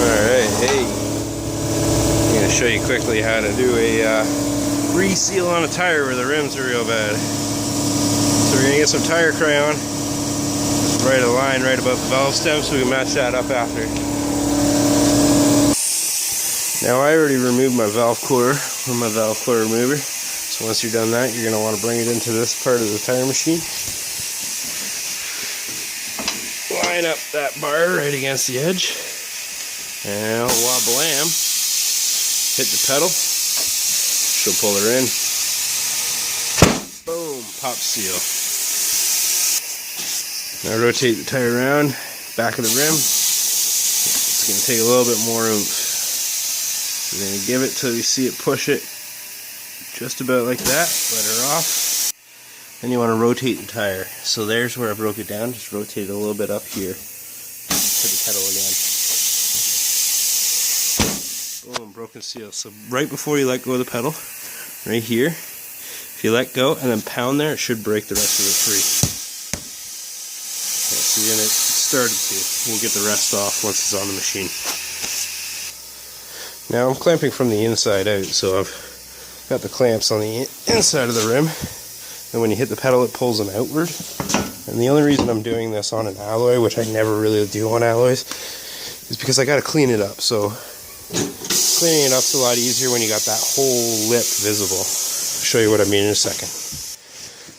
Alright, hey, I'm going to show you quickly how to do a reseal on a tire where the rims are real bad. So we're going to get some tire crayon, just write a line right above the valve stem so we can match that up after. Now I already removed my valve cooler with my valve cooler remover, so once you're done that, you're going to want to bring it into this part of the tire machine. Line up that bar right against the edge. And wablam, hit the pedal, she'll pull her in, boom, pop seal. Now rotate the tire around, back of the rim, it's going to take a little bit more oomph. We're going to give it till we see it push it just about like that, let her off. Then you want to rotate the tire. So there's where I broke it down, just rotate it a little bit up here to the pedal again. Boom, broken seal. So right before you let go of the pedal, right here, if you let go and then pound there, it should break the rest of it free. Okay, see, and it started to. We'll get the rest off once it's on the machine. Now I'm clamping from the inside out, so I've got the clamps on the inside of the rim, and when you hit the pedal it pulls them outward. And the only reason I'm doing this on an alloy, which I never really do on alloys, is because I got to clean it up. So cleaning it up's a lot easier when you got that whole lip visible. I'll show you what I mean in a second.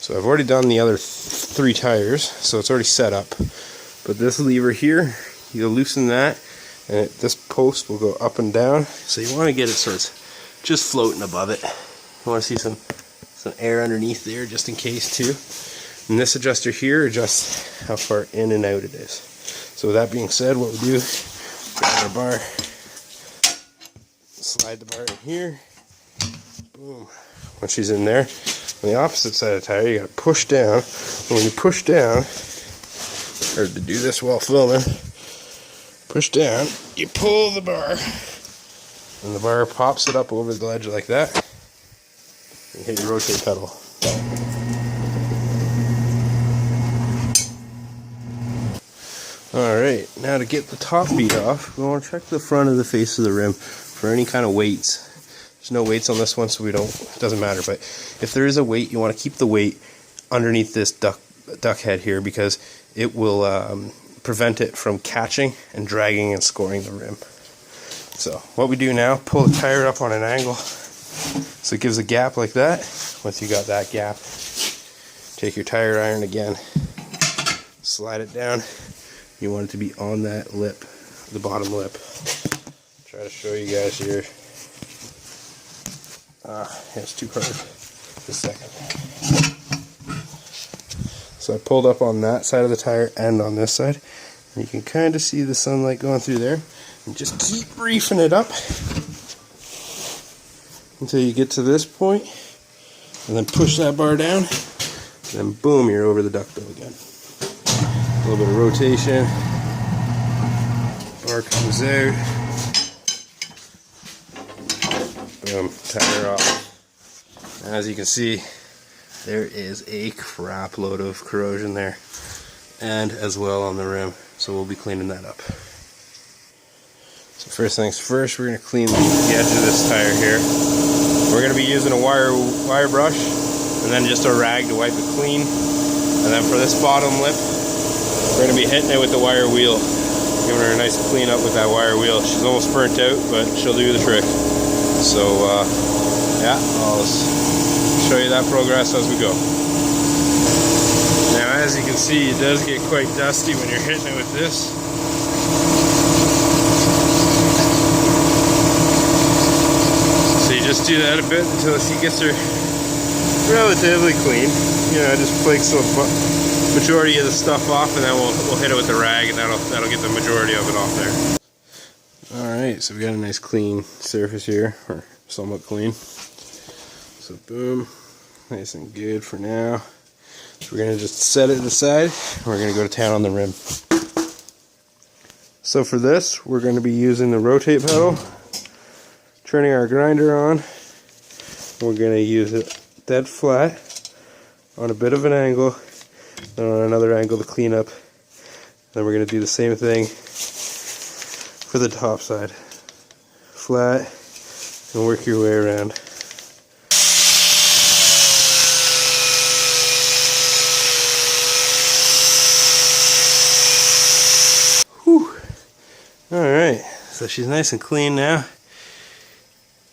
So I've already done the other 3 tires, so it's already set up. But this lever here, you loosen that, and this post will go up and down. So you want to get it so it's just floating above it. You want to see some air underneath there just in case too. And this adjuster here adjusts how far in and out it is. So with that being said, what we do, grab our bar, slide the bar in here, boom. Once she's in there, on the opposite side of the tire, you gotta push down. And when you push down, or to do this while filming, push down, you pull the bar, and the bar pops it up over the ledge like that, and hit your rotate pedal. Alright, now to get the top bead off, we want to check the front of the face of the rim for any kind of weights. There's no weights on this one, so it doesn't matter, but if there is a weight, you want to keep the weight underneath this duck head here, because it will prevent it from catching and dragging and scoring the rim. So what we do now, pull the tire up on an angle so it gives a gap like that. Once you got that gap, take your tire iron again, slide it down. You want it to be on that lip, the bottom lip. Try to show you guys here. It's too hard. Just a second. So I pulled up on that side of the tire and on this side. And you can kind of see the sunlight going through there. And just keep reefing it up until you get to this point. And then push that bar down. And then boom, you're over the duckbill again. A little bit of rotation. Bar comes out. Boom, tire off. As you can see, there is a crap load of corrosion there, and as well on the rim, so we'll be cleaning that up. So first things first, we're going to clean the edge of this tire here. We're going to be using a wire brush and then just a rag to wipe it clean. And then for this bottom lip, we're going to be hitting it with the wire wheel, giving her a nice clean up with that wire wheel. She's almost burnt out, but she'll do the trick. So yeah, I'll show you that progress as we go. Now as you can see, it does get quite dusty when you're hitting it with this. So you just do that a bit until she gets her relatively clean. You know, just flakes the majority of the stuff off, and then we'll hit it with the rag, and that'll get the majority of it off there. Alright, so we got a nice clean surface here, or somewhat clean. So boom, nice and good for now. So we're going to just set it aside, and we're going to go to town on the rim. So for this, we're going to be using the rotate pedal, turning our grinder on. We're going to use it dead flat, on a bit of an angle, and on another angle to clean up. Then we're going to do the same thing for the top side. Flat, and work your way around. Whew. Alright, so she's nice and clean now.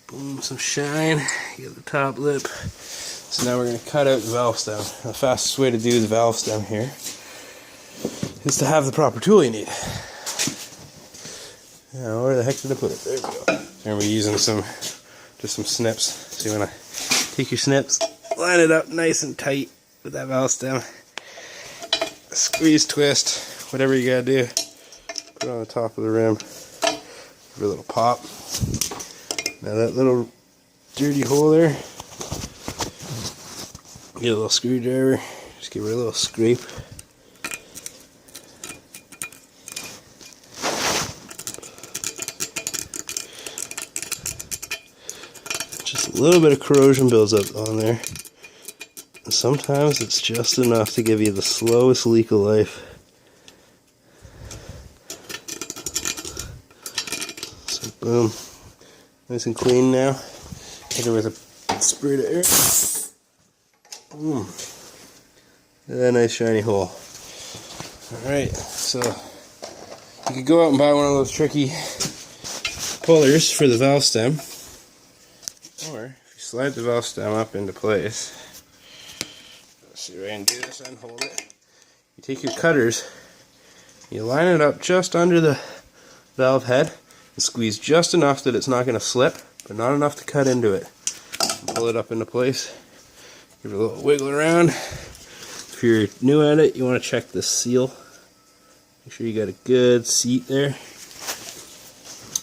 Boom, some shine. Get the top lip. So now we're going to cut out the valve stem. The fastest way to do the valve stem here is to have the proper tool you need. Now, where the heck did I put it? There we go. So we're going to be using some snips. So you want to take your snips, line it up nice and tight with that valve stem. Squeeze, twist, whatever you got to do. Put it on the top of the rim. Give it a little pop. Now that little dirty hole there, get a little screwdriver, just give her a little scrape. Just a little bit of corrosion builds up on there. And sometimes it's just enough to give you the slowest leak of life. So boom. Nice and clean now. Hit her with a spray to air. Boom. A nice shiny hole. Alright, so you could go out and buy one of those tricky pullers for the valve stem. Or if you slide the valve stem up into place, let's see if I can do this and hold it. You take your cutters, you line it up just under the valve head, and squeeze just enough that it's not going to slip, but not enough to cut into it. And pull it up into place. Give it a little wiggle around. If you're new at it, you want to check the seal. Make sure you got a good seat there.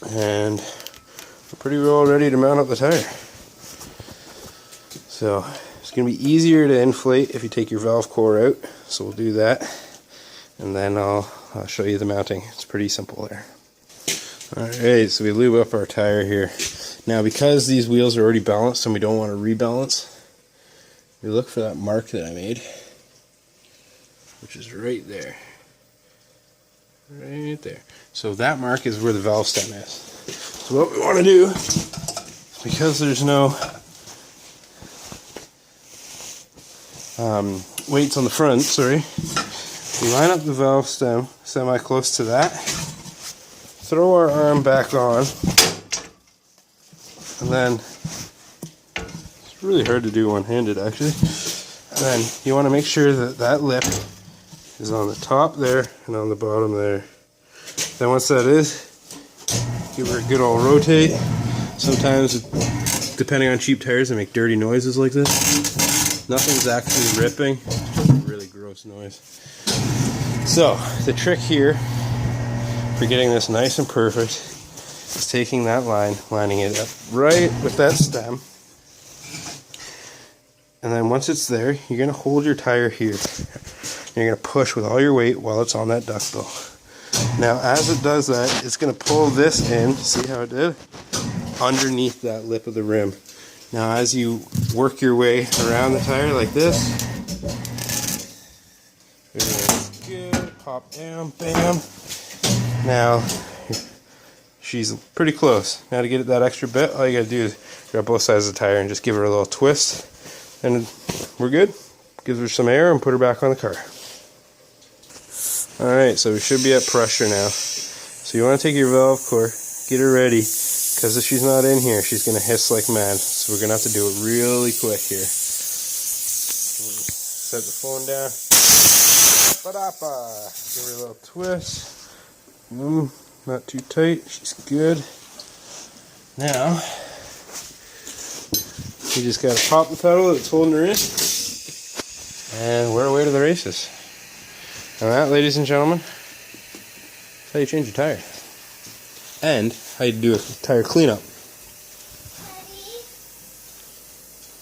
And we're pretty well ready to mount up the tire. So it's going to be easier to inflate if you take your valve core out. So we'll do that. And then I'll show you the mounting. It's pretty simple there. Alright, so we lube up our tire here. Now because these wheels are already balanced and we don't want to rebalance, we look for that mark that I made, which is right there. Right there. So that mark is where the valve stem is. So what we want to do, because there's no weights on the front, we line up the valve stem semi close to that. Throw our arm back on, and then it's really hard to do one-handed actually. And then you want to make sure that that lip is on the top there and on the bottom there. Then once that is, give her a good old rotate. Sometimes, depending on cheap tires, they make dirty noises like this. Nothing's actually ripping, it's just a really gross noise. So the trick here for getting this nice and perfect is taking that line, lining it up right with that stem, and then once it's there, you're going to hold your tire here. You're going to push with all your weight while it's on that duckbill. Now as it does that, it's going to pull this in, see how it did? Underneath that lip of the rim. Now as you work your way around the tire like this, good, pop down, bam. Now, she's pretty close. Now to get that extra bit, all you gotta do is grab both sides of the tire and just give her a little twist, and we're good. Gives her some air and put her back on the car. Alright, so we should be at pressure now. So you want to take your valve core, get her ready, because if she's not in here, she's going to hiss like mad. So we're going to have to do it really quick here. Set the phone down. Give her a little twist. Not too tight, she's good. Now, you just gotta pop the pedal that's holding her in, and we're away to the races. And that, ladies and gentlemen, is how you change your tire. And how you do a tire cleanup.